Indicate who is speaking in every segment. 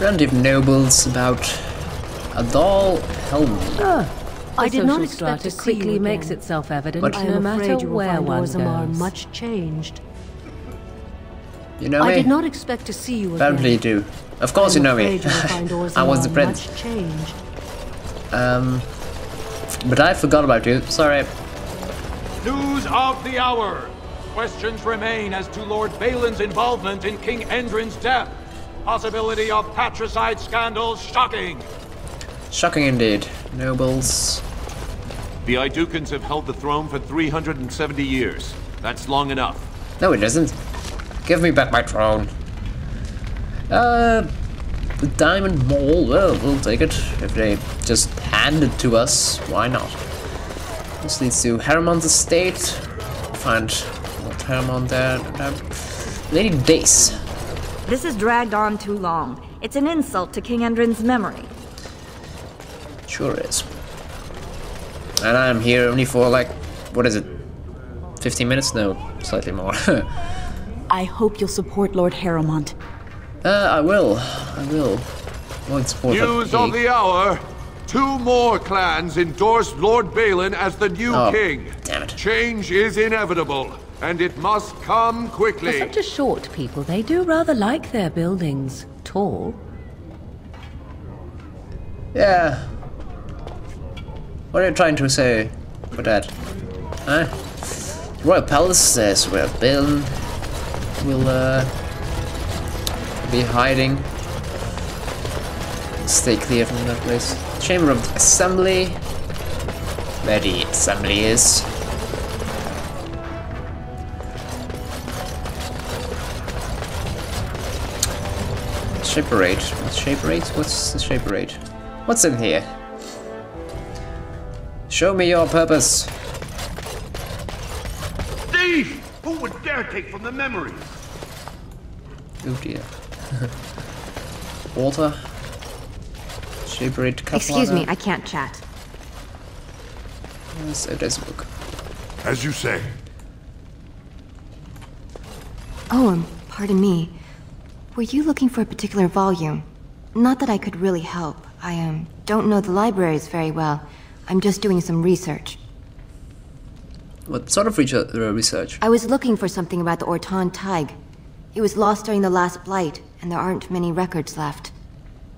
Speaker 1: Plenty of nobles about. A doll helmet.
Speaker 2: I did not expect to see quickly makes itself evident no matter where one goes.
Speaker 3: Much changed.
Speaker 1: You know me?
Speaker 3: I did not expect to see you again.
Speaker 1: Apparently you do. Of course you know me. I was the prince.
Speaker 3: Much changed.
Speaker 1: But I forgot about you. Sorry.
Speaker 4: News of the hour. Questions remain as to Lord Balin's involvement in King Endrin's death. Possibility of patricide scandals shocking.
Speaker 1: Shocking indeed. Nobles.
Speaker 5: The Idukans have held the throne for 370 years. That's long enough.
Speaker 1: No, it isn't. Give me back my throne. The Diamond Mall. Well, we'll take it. If they just hand it to us, why not? This leads to Harriman's estate. Find Lord Harriman there. Lady Dace.
Speaker 6: This has dragged on too long. It's an insult to King Endrin's memory.
Speaker 1: Sure is. And I'm here only for like, what is it? 15 minutes? No, slightly more.
Speaker 7: I hope you'll support Lord Harriman.
Speaker 1: I will. I will. Won't support
Speaker 5: News of the hour. 2 more clans endorsed Lord Balin as the new king.
Speaker 1: Damn it.
Speaker 5: Change is inevitable, and it must come quickly.
Speaker 2: For such a short people, they do rather like their buildings tall.
Speaker 1: Yeah. What are you trying to say with that? Huh? Royal Palace says where Balin will be hiding. Stay clear from that place. Chamber of the Assembly. Where the Assembly is. Shaper 8. What's Shaper 8? What's the Shaper 8? What's in here? Show me your purpose.
Speaker 5: Thief! Who would dare take from the memories?
Speaker 1: Oh dear. Walter. Shaper 8 cup.
Speaker 6: Excuse me, I can't chat.
Speaker 1: Yes, it is a book.
Speaker 5: As you say.
Speaker 8: Oh, pardon me. Were you looking for a particular volume? Not that I could really help. I don't know the libraries very well. I'm just doing some research.
Speaker 1: What sort of research?
Speaker 8: I was looking for something about the Orton Tig. It was lost during the last Blight, and there aren't many records left.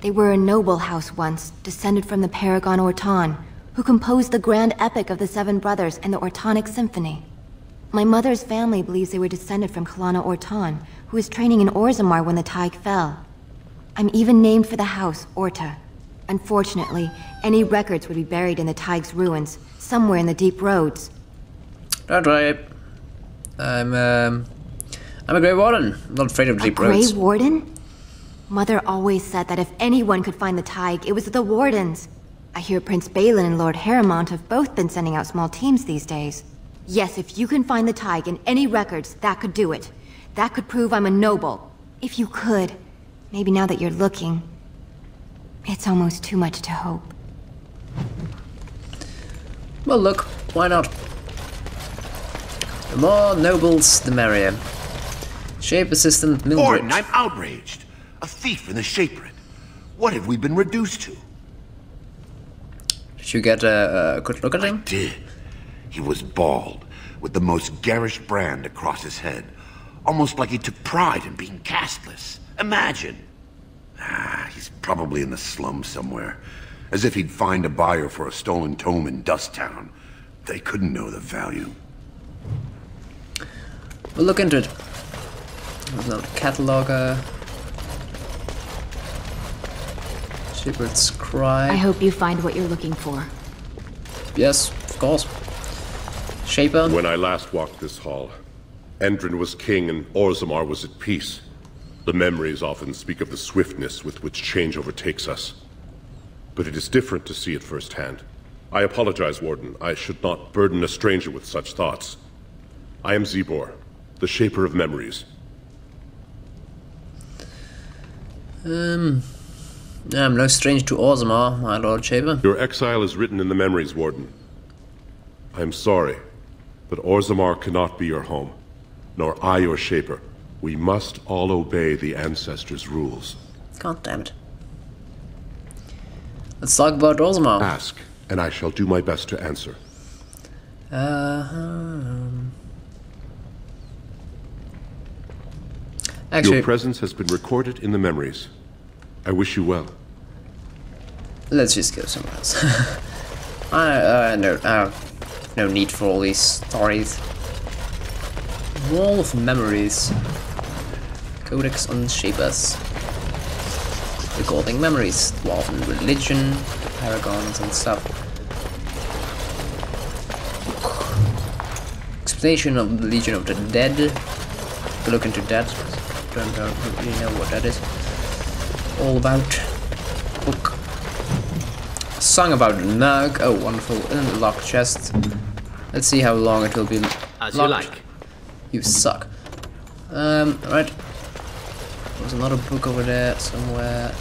Speaker 8: They were a noble house once, descended from the Paragon Orton, who composed the grand epic of the Seven Brothers and the Ortonic Symphony. My mother's family believes they were descended from Kalana Orton, who was training in Orzammar when the Tig fell. I'm even named for the house, Orta. Unfortunately, any records would be buried in the Tig's ruins, somewhere in the deep roads.
Speaker 1: Don't worry. I'm a Grey Warden. I'm not afraid of deep roads.
Speaker 8: Grey Warden? Mother always said that if anyone could find the Tig, it was the Wardens. I hear Prince Balin and Lord Harriman have both been sending out small teams these days. Yes, if you can find the Tig in any records, that could do it. That could prove I'm a noble. If you could. Maybe now that you're looking. It's almost too much to hope.
Speaker 1: Well, look, why not? The more nobles, the merrier. Shape Assistant Mildred.
Speaker 5: Gordon, I'm outraged. A thief in the Shapered. What have we been reduced to?
Speaker 1: Did you get a good look at him?
Speaker 5: I did. He was bald, with the most garish brand across his head. Almost like he took pride in being castless. Imagine. He's probably in the slums somewhere. As if he'd find a buyer for a stolen tome in Dust Town. They couldn't know the value.
Speaker 1: We'll look into it. There's not a cataloger. Shepherd's Scribe.
Speaker 7: I hope you find what you're looking for.
Speaker 1: Yes, of course. Shaper.
Speaker 9: When I last walked this hall, Endrin was king and Orzammar was at peace. The memories often speak of the swiftness with which change overtakes us. But it is different to see it firsthand. I apologize, Warden. I should not burden a stranger with such thoughts. I am Zebor, the Shaper of Memories.
Speaker 1: I'm no stranger to Orzammar, my Lord Shaper.
Speaker 9: Your exile is written in the Memories, Warden. I am sorry, but Orzammar cannot be your home, nor I your Shaper. We must all obey the Ancestors' rules.
Speaker 1: God damn it. Let's talk about Orzammar.
Speaker 9: Ask, and I shall do my best to answer.
Speaker 1: Actually,
Speaker 9: your presence has been recorded in the memories. I wish you well.
Speaker 1: let's just go somewhere else. No need for all these stories. Wall of Memories. Codex on Shapers. Recording memories. Dwarven religion. Paragons and stuff. Explanation of the Legion of the Dead. Look into that. Don't really know what that is all about. Book. Song about the Nug. Oh, wonderful. In the locked chest. Let's see how long it will be
Speaker 10: As
Speaker 1: locked.
Speaker 10: you like.
Speaker 1: You suck. Right. There's another book over there somewhere.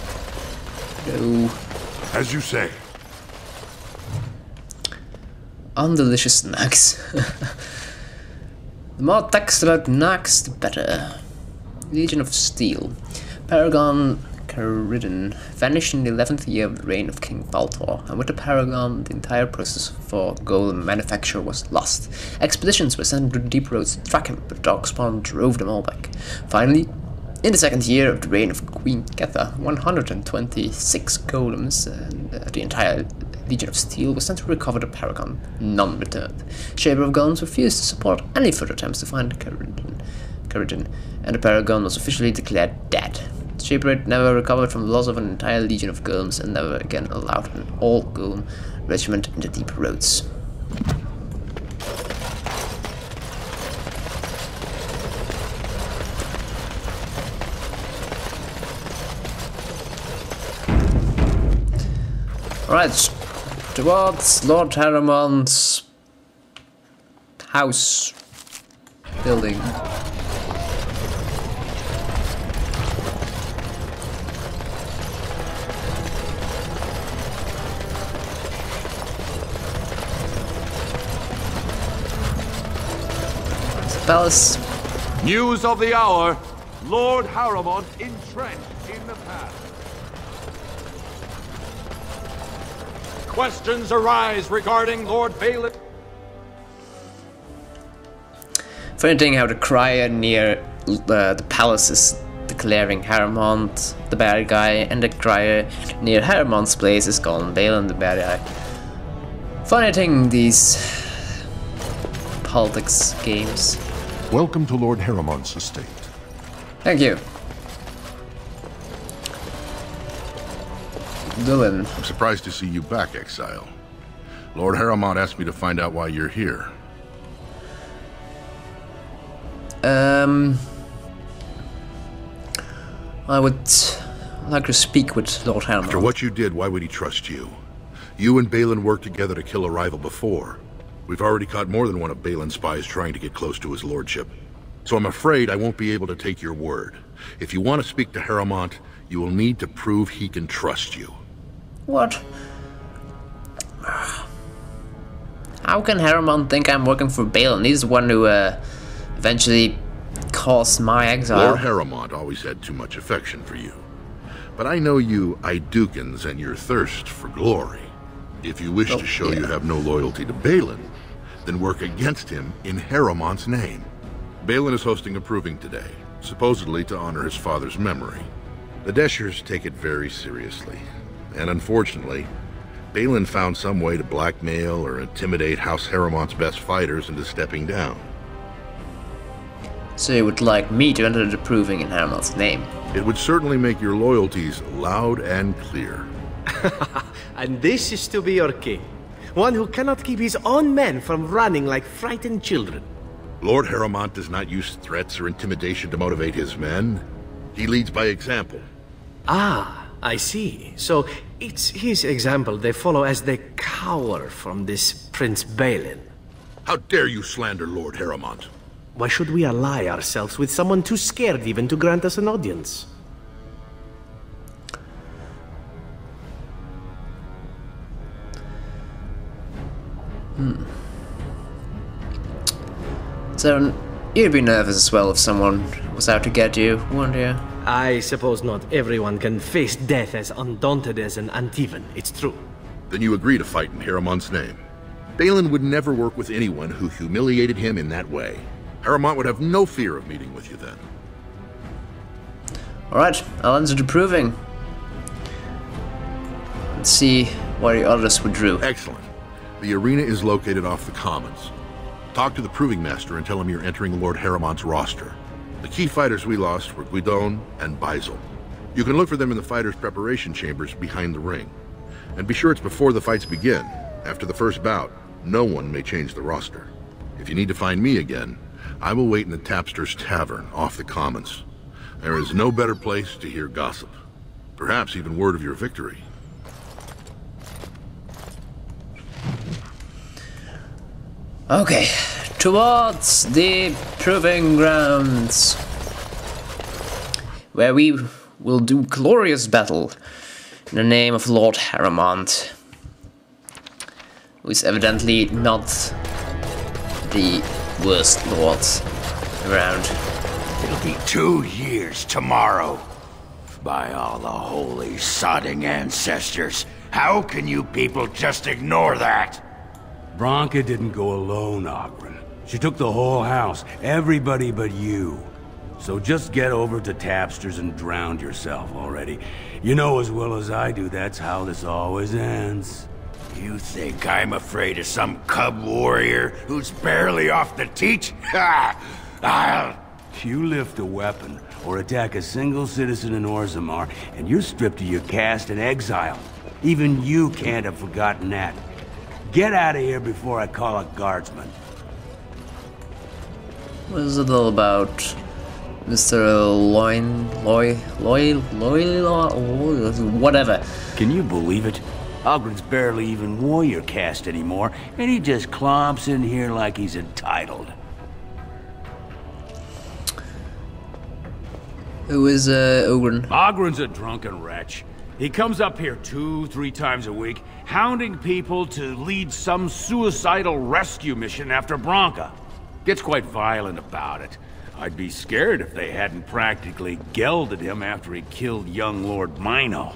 Speaker 1: Go.
Speaker 5: As you say.
Speaker 1: Undelicious Nugs. The more text about Nugs, the better. Legion of Steel. Paragon Caridon vanished in the 11th year of the reign of King Baltor, and with the Paragon, the entire process for golem manufacture was lost. Expeditions were sent to the deep roads to track him, but Darkspawn drove them all back. Finally, in the 2nd year of the reign of Queen Ketha, 126 golems and the entire Legion of Steel was sent to recover the Paragon. None returned. Shaper of Golems refused to support any further attempts to find Caridon, and the Paragon was officially declared dead. Shaper never recovered from the loss of an entire legion of golems and never again allowed an all-golem regiment in the deep roads. Alright, towards Lord Haramon's house building. Palace.
Speaker 4: News of the hour. Lord Haramont entrenched in the pass. Questions arise regarding Lord Balin.
Speaker 1: Funny thing how the crier near the palace is declaring Haramont the bad guy, and the crier near Haramont's place is calling Balin the bad guy. Funny thing, these politics games.
Speaker 11: Welcome to Lord Haramont's estate.
Speaker 1: Thank you. Dylan.
Speaker 11: I'm surprised to see you back, Exile. Lord Haramont asked me to find out why you're here.
Speaker 1: I would like to speak with Lord Haramont.
Speaker 11: After what you did, why would he trust you? You and Balin worked together to kill a rival before. We've already caught more than one of Balin's spies trying to get close to his lordship. So I'm afraid I won't be able to take your word. If you want to speak to Haramont, you will need to prove he can trust you.
Speaker 1: What? How can Haramont think I'm working for Balin? He's the one who eventually caused my exile.
Speaker 11: Lord Haramont always had too much affection for you. But I know you Idukans and your thirst for glory. If you wish to show you have no loyalty to Balin, then work against him in Haramont's name. Balin is hosting a proving today, supposedly to honor his father's memory. The Deshers take it very seriously, and unfortunately, Balin found some way to blackmail or intimidate House Haramont's best fighters into stepping down.
Speaker 1: So you would like me to enter the proving in Haramont's name?
Speaker 11: It would certainly make your loyalties loud and clear.
Speaker 10: And this is to be your king. One who cannot keep his own men from running like frightened children.
Speaker 11: Lord Haramont does not use threats or intimidation to motivate his men. He leads by example.
Speaker 10: Ah, I see. So it's his example they follow as they cower from this Prince Balin.
Speaker 11: How dare you slander Lord Haramont?
Speaker 10: Why should we ally ourselves with someone too scared even to grant us an audience?
Speaker 1: So, you'd be nervous as well if someone was out to get you, wouldn't you?
Speaker 10: I suppose not everyone can face death as undaunted as an Antivan, it's true.
Speaker 11: Then you agree to fight in Haramont's name. Balin would never work with anyone who humiliated him in that way. Haramont would have no fear of meeting with you then.
Speaker 1: Alright, I'll answer to proving. Let's see what the others withdrew.
Speaker 11: Excellent. The arena is located off the Commons. Talk to the Proving Master and tell him you're entering Lord Haramont's roster. The key fighters we lost were Guidon and Baisel. You can look for them in the fighters' preparation chambers behind the ring. And be sure it's before the fights begin. After the first bout, no one may change the roster. If you need to find me again, I will wait in the Tapster's Tavern off the Commons. There is no better place to hear gossip. Perhaps even word of your victory.
Speaker 1: Okay, towards the Proving Grounds, where we will do glorious battle in the name of Lord Haramont, who is evidently not the worst lord around.
Speaker 12: It'll be 2 years tomorrow. By all the holy sodding ancestors, how can you people just ignore that?
Speaker 13: Branka didn't go alone, Oghren. She took the whole house, everybody but you. So just get over to Tapster's and drown yourself already. You know as well as I do, that's how this always ends.
Speaker 12: You think I'm afraid of some cub warrior who's barely off the teat? Ha!
Speaker 13: You lift a weapon or attack a single citizen in Orzammar, and you're stripped of your caste and exiled. Even you can't have forgotten that. Get out of here before I call a guardsman.
Speaker 1: What is it all about? Mr. Whatever.
Speaker 13: Can you believe it? Ogren's barely even warrior caste anymore, and he just clomps in here like he's entitled.
Speaker 1: Who is Ogren?
Speaker 13: Ogren's a drunken wretch. He comes up here 2-3 times a week, hounding people to lead some suicidal rescue mission after Branka. Gets quite violent about it. I'd be scared if they hadn't practically gelded him after he killed young Lord Mino.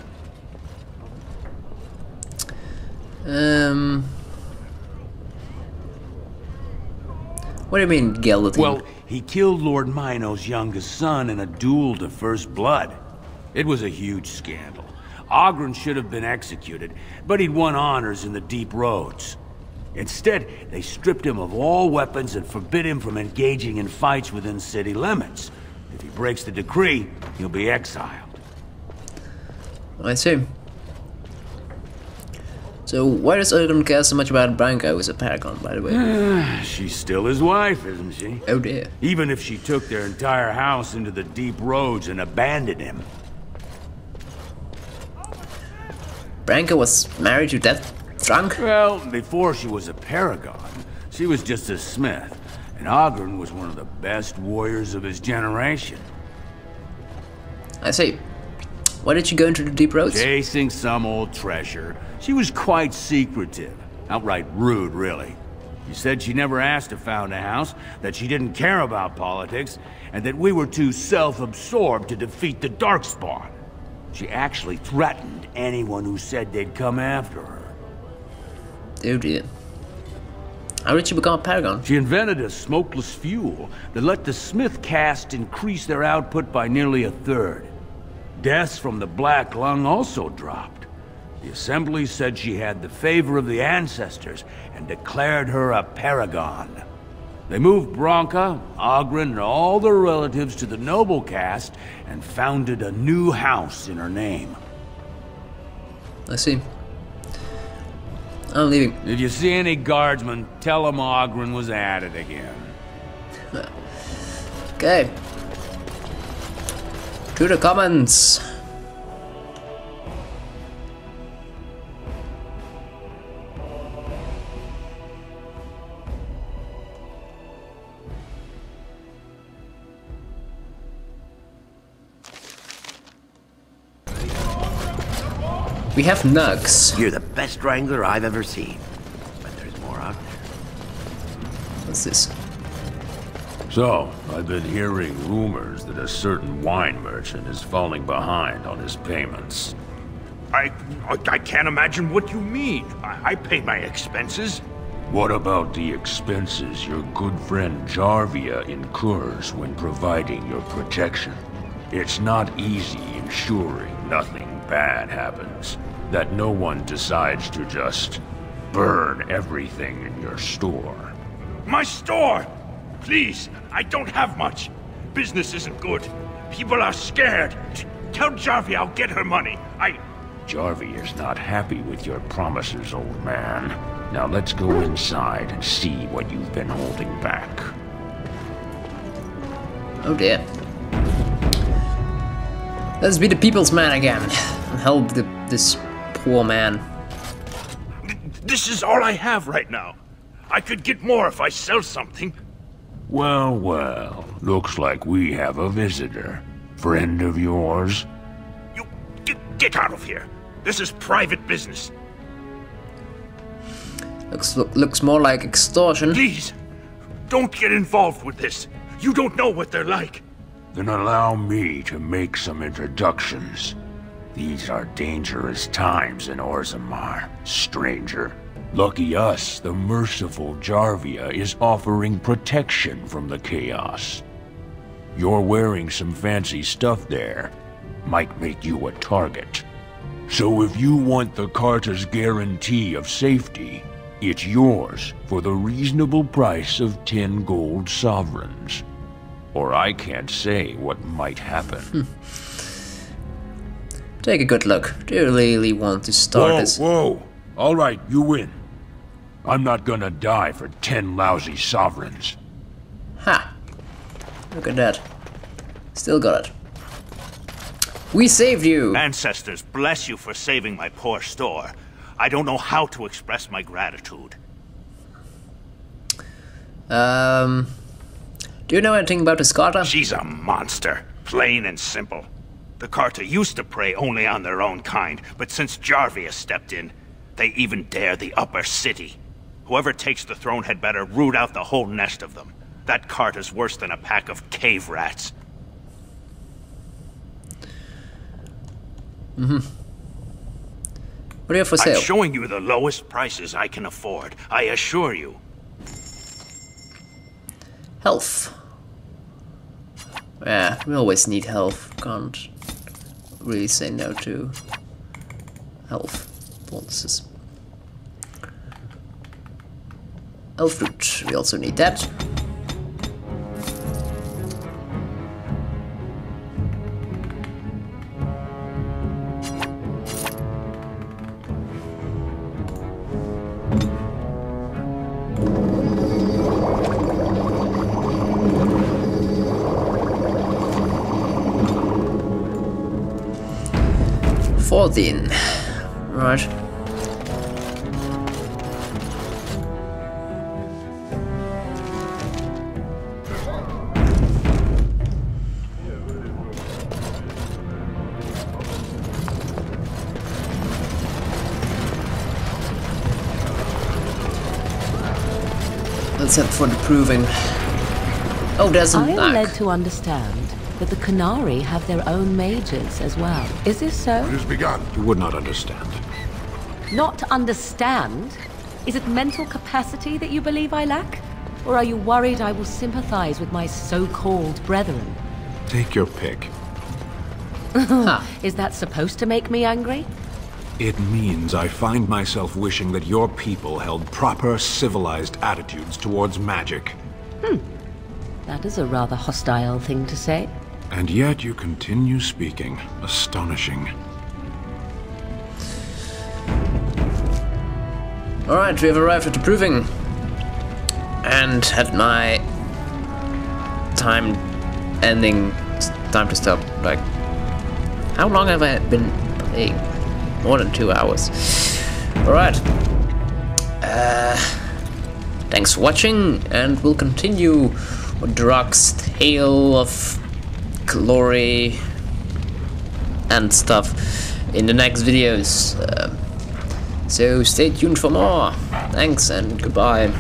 Speaker 1: What do you mean, gelded him?
Speaker 13: Well, he killed Lord Mino's youngest son in a duel to first blood. It was a huge scandal. Oghren should have been executed, but he'd won honors in the deep roads. Instead, they stripped him of all weapons and forbid him from engaging in fights within city limits. If he breaks the decree, he'll be exiled.
Speaker 1: I see. So why does Ogren care so much about Branka, who's a paragon, by the way?
Speaker 13: She's still his wife, isn't she?
Speaker 1: Oh dear.
Speaker 13: Even if she took their entire house into the deep roads and abandoned him.
Speaker 1: Branka was married to that drunk?
Speaker 13: Well, before she was a paragon, she was just a smith. And Oghren was one of the best warriors of his generation.
Speaker 1: I see. Why did you go into the deep roads?
Speaker 13: Chasing some old treasure. She was quite secretive. Outright rude, really. She said she never asked to found a house, that she didn't care about politics, and that we were too self-absorbed to defeat the Darkspawn. She actually threatened anyone who said they'd come after her.
Speaker 1: Oh dear. How did she become a paragon?
Speaker 13: She invented a smokeless fuel that let the Smith caste increase their output by nearly 1/3. Deaths from the Black Lung also dropped. The Assembly said she had the favor of the ancestors and declared her a paragon. They moved Branka, Oghren, and all their relatives to the noble caste and founded a new house in her name.
Speaker 1: I see. I'm leaving.
Speaker 13: If you see any guardsmen, tell them Oghren was at it again.
Speaker 1: Okay. To the Commons. We have nugs.
Speaker 12: You're the best wrangler I've ever seen. But there's more out there.
Speaker 1: What's this?
Speaker 13: So, I've been hearing rumors that a certain wine merchant is falling behind on his payments.
Speaker 12: I can't imagine what you mean. I pay my expenses.
Speaker 13: What about the expenses your good friend Jarvia incurs when providing your protection? It's not easy ensuring nothing bad happens, that no one decides to just burn everything in your store.
Speaker 12: My store! Please, I don't have much. Business isn't good. People are scared. Tell Jarvia I'll get her money.
Speaker 13: Jarvia is not happy with your promises, old man. Now let's go inside and see what you've been holding back.
Speaker 1: Oh dear. Let's be the people's man again and help this poor man.
Speaker 12: This is all I have right now. I could get more if I sell something.
Speaker 13: Well, well. Looks like we have a visitor. Friend of yours?
Speaker 12: You get out of here. This is private business.
Speaker 1: Looks more like extortion.
Speaker 12: Please, don't get involved with this. You don't know what they're like.
Speaker 13: Then allow me to make some introductions. These are dangerous times in Orzammar, stranger. Lucky us, the merciful Jarvia is offering protection from the chaos. You're wearing some fancy stuff there. Might make you a target. So if you want the Carta's guarantee of safety, it's yours for the reasonable price of 10 gold sovereigns. Or I can't say what might happen.
Speaker 1: Take a good look. Do you really want to start this?
Speaker 13: Whoa! All right, you win. I'm not gonna die for 10 lousy sovereigns.
Speaker 1: Ha! Look at that. Still got it. We saved you!
Speaker 12: Ancestors, bless you for saving my poor store. I don't know how to express my gratitude.
Speaker 1: Do you know anything about this Carta?
Speaker 12: She's a monster, plain and simple. The Carta used to prey only on their own kind, but since Jarvia stepped in, they even dare the upper city. Whoever takes the throne had better root out the whole nest of them. That Carta's worse than a pack of cave rats.
Speaker 1: What do you have for sale?
Speaker 12: I'm showing you the lowest prices I can afford, I assure you.
Speaker 1: Health. Yeah, we always need health. Can't really say no to health bonuses. Health fruit. We also need that. Right. Let's head for the proving. Oh, there's a
Speaker 2: I'm
Speaker 1: knack.
Speaker 2: led to understand that the Canary have their own mages as well. Is this so?
Speaker 11: It has begun.
Speaker 14: You would not understand.
Speaker 2: Not understand? Is it mental capacity that you believe I lack? Or are you worried I will sympathize with my so-called brethren?
Speaker 14: Take your pick.
Speaker 2: Is that supposed to make me angry?
Speaker 14: It means I find myself wishing that your people held proper, civilized attitudes towards magic.
Speaker 2: That is a rather hostile thing to say.
Speaker 14: And yet you continue speaking. Astonishing.
Speaker 1: Alright, we have arrived at the proving. And at my time ending, time to stop. Like, how long have I been playing? More than 2 hours. Alright. Thanks for watching, and we'll continue with Durak's tale of glory and stuff in the next videos. So stay tuned for more. Thanks and goodbye.